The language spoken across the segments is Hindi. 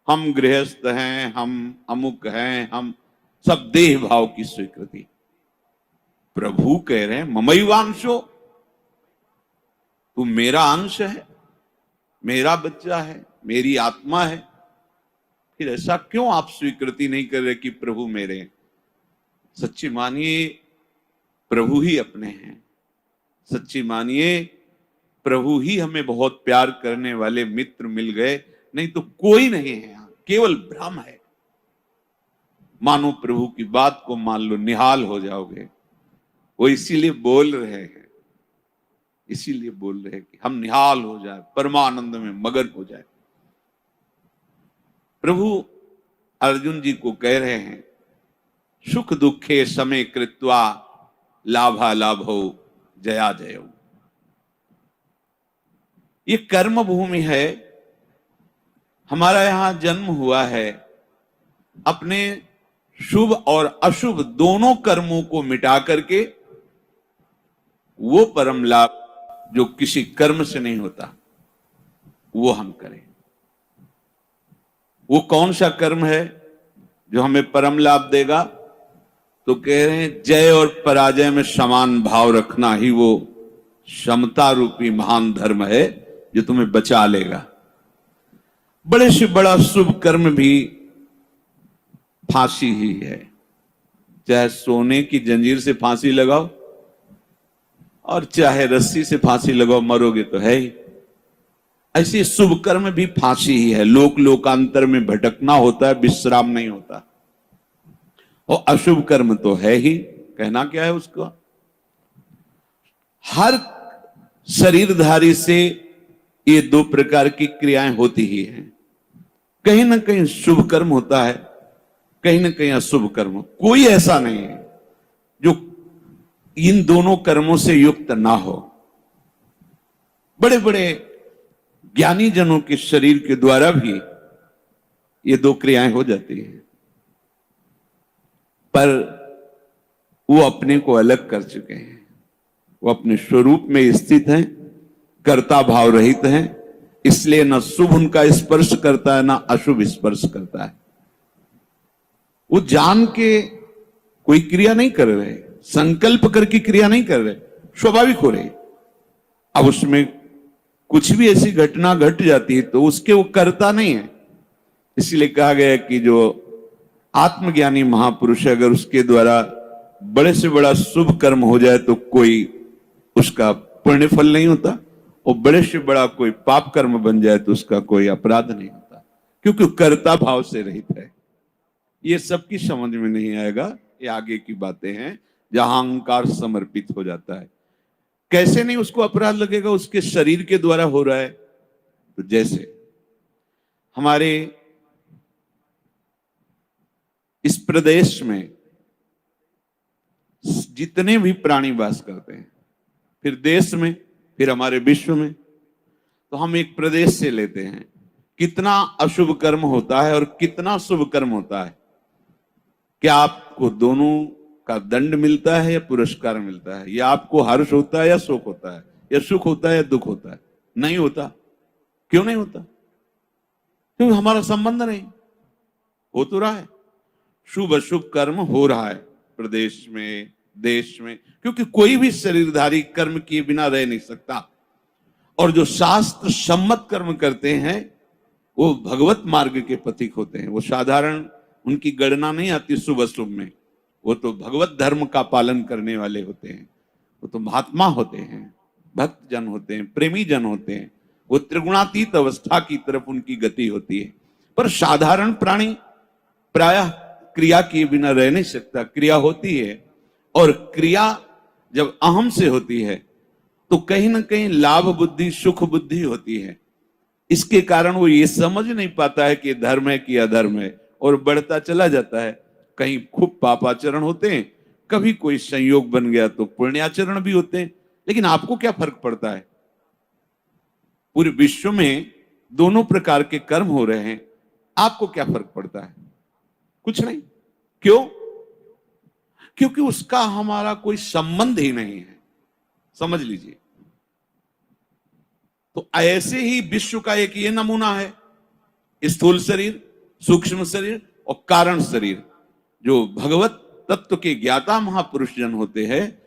हम गृहस्थ हैं, हम अमुक हैं, हम सब देह भाव की स्वीकृति। प्रभु कह रहे हैं ममैवांशो, तू मेरा अंश है, मेरा बच्चा है, मेरी आत्मा है। फिर ऐसा क्यों आप स्वीकृति नहीं कर रहे कि प्रभु मेरे हैं? सच्ची मानिए प्रभु ही अपने हैं। सच्ची मानिए प्रभु ही हमें बहुत प्यार करने वाले मित्र मिल गए, नहीं तो कोई नहीं है यहां, केवल भ्रम है। मानो प्रभु की बात को मान लो, निहाल हो जाओगे। वो इसीलिए बोल रहे हैं, इसीलिए बोल रहे हैं कि हम निहाल हो जाए, परमानंद में मगन हो जाए। प्रभु अर्जुन जी को कह रहे हैं सुख दुखे समय कृत्वा लाभा लाभो जया जयो। ये कर्म भूमि है, हमारा यहां जन्म हुआ है। अपने शुभ और अशुभ दोनों कर्मों को मिटा करके वो परम लाभ जो किसी कर्म से नहीं होता वो हम करें। वो कौन सा कर्म है जो हमें परम लाभ देगा? तो कह रहे हैं जय और पराजय में समान भाव रखना ही वो समता रूपी महान धर्म है जो तुम्हें बचा लेगा। बड़े से बड़ा शुभ कर्म भी फांसी ही है। चाहे सोने की जंजीर से फांसी लगाओ और चाहे रस्सी से फांसी लगाओ, मरोगे तो है ही। ऐसे शुभ कर्म भी फांसी ही है। लोक लोकांतर में भटकना होता है, विश्राम नहीं होता। और अशुभ कर्म तो है ही, कहना क्या है उसको। हर शरीरधारी से ये दो प्रकार की क्रियाएं होती ही हैं। कहीं ना कहीं शुभ कर्म होता है, कहीं ना कहीं अशुभ कर्म। कोई ऐसा नहीं है जो इन दोनों कर्मों से युक्त ना हो। बड़े बड़े ज्ञानी जनों के शरीर के द्वारा भी ये दो क्रियाएं हो जाती हैं, पर वो अपने को अलग कर चुके हैं। वो अपने स्वरूप में स्थित हैं, कर्ता भाव रहित हैं, इसलिए न शुभ उनका स्पर्श करता है, ना अशुभ स्पर्श करता है। वो जान के कोई क्रिया नहीं कर रहे, संकल्प करके क्रिया नहीं कर रहे, स्वाभाविक हो रही। अब उसमें कुछ भी ऐसी घटना घट जाती है तो उसके वो करता नहीं है। इसलिए कहा गया कि जो आत्मज्ञानी महापुरुष है, अगर उसके द्वारा बड़े से बड़ा शुभ कर्म हो जाए तो कोई उसका पुण्य फल नहीं होता, और बड़े से बड़ा कोई पाप कर्म बन जाए तो उसका कोई अपराध नहीं होता, क्योंकि कर्ता भाव से रहित है। ये सबकी समझ में नहीं आएगा, ये आगे की बातें हैं जहां अहंकार समर्पित हो जाता है। कैसे नहीं उसको अपराध लगेगा? उसके शरीर के द्वारा हो रहा है। तो जैसे हमारे इस प्रदेश में जितने भी प्राणी वास करते हैं, फिर देश में, फिर हमारे विश्व में, तो हम एक प्रदेश से लेते हैं कितना अशुभ कर्म होता है और कितना शुभ कर्म होता है। क्या आपको दोनों का दंड मिलता है या पुरस्कार मिलता है? या आपको हर्ष होता है या शोक होता है? या सुख होता है या दुख होता है? नहीं होता। क्यों नहीं होता? क्योंकि हमारा संबंध नहीं। हो तो रहा है, शुभ अशुभ कर्म हो रहा है प्रदेश में, देश में, क्योंकि कोई भी शरीरधारी कर्म किए बिना रह नहीं सकता। और जो शास्त्र सम्मत कर्म करते हैं वो भगवत मार्ग के पथिक होते हैं। वो साधारण उनकी गणना नहीं आती शुभ अशुभ में, वो तो भगवत धर्म का पालन करने वाले होते हैं। वो तो महात्मा होते हैं, भक्त जन होते हैं, प्रेमी जन होते हैं। वो त्रिगुणातीत अवस्था की तरफ उनकी गति होती है। पर साधारण प्राणी प्रायः क्रिया किए बिना रह नहीं सकता। क्रिया होती है, और क्रिया जब अहम से होती है तो कहीं ना कहीं लाभ बुद्धि, सुख बुद्धि होती है। इसके कारण वो ये समझ नहीं पाता है कि धर्म है कि अधर्म है, और बढ़ता चला जाता है। कहीं खूब पापाचरण होते हैं, कभी कोई संयोग बन गया तो पुण्याचरण भी होते हैं। लेकिन आपको क्या फर्क पड़ता है? पूरे विश्व में दोनों प्रकार के कर्म हो रहे हैं, आपको क्या फर्क पड़ता है? कुछ नहीं। क्यों? क्योंकि उसका हमारा कोई संबंध ही नहीं है। समझ लीजिए। तो ऐसे ही विश्व का एक ये नमूना है, स्थूल शरीर, सूक्ष्म शरीर और कारण शरीर। जो भगवत तत्व के ज्ञाता महापुरुष जन होते हैं,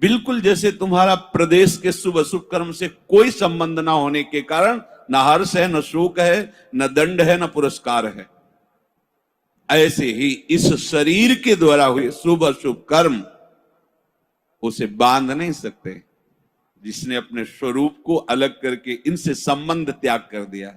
बिल्कुल जैसे तुम्हारा प्रदेश के शुभ अशुभ कर्म से कोई संबंध ना होने के कारण न हर्ष है, न शोक है, न दंड है, न पुरस्कार है, ऐसे ही इस शरीर के द्वारा हुए शुभ अशुभ कर्म उसे बांध नहीं सकते। जिसने अपने स्वरूप को अलग करके इनसे संबंध त्याग कर दिया,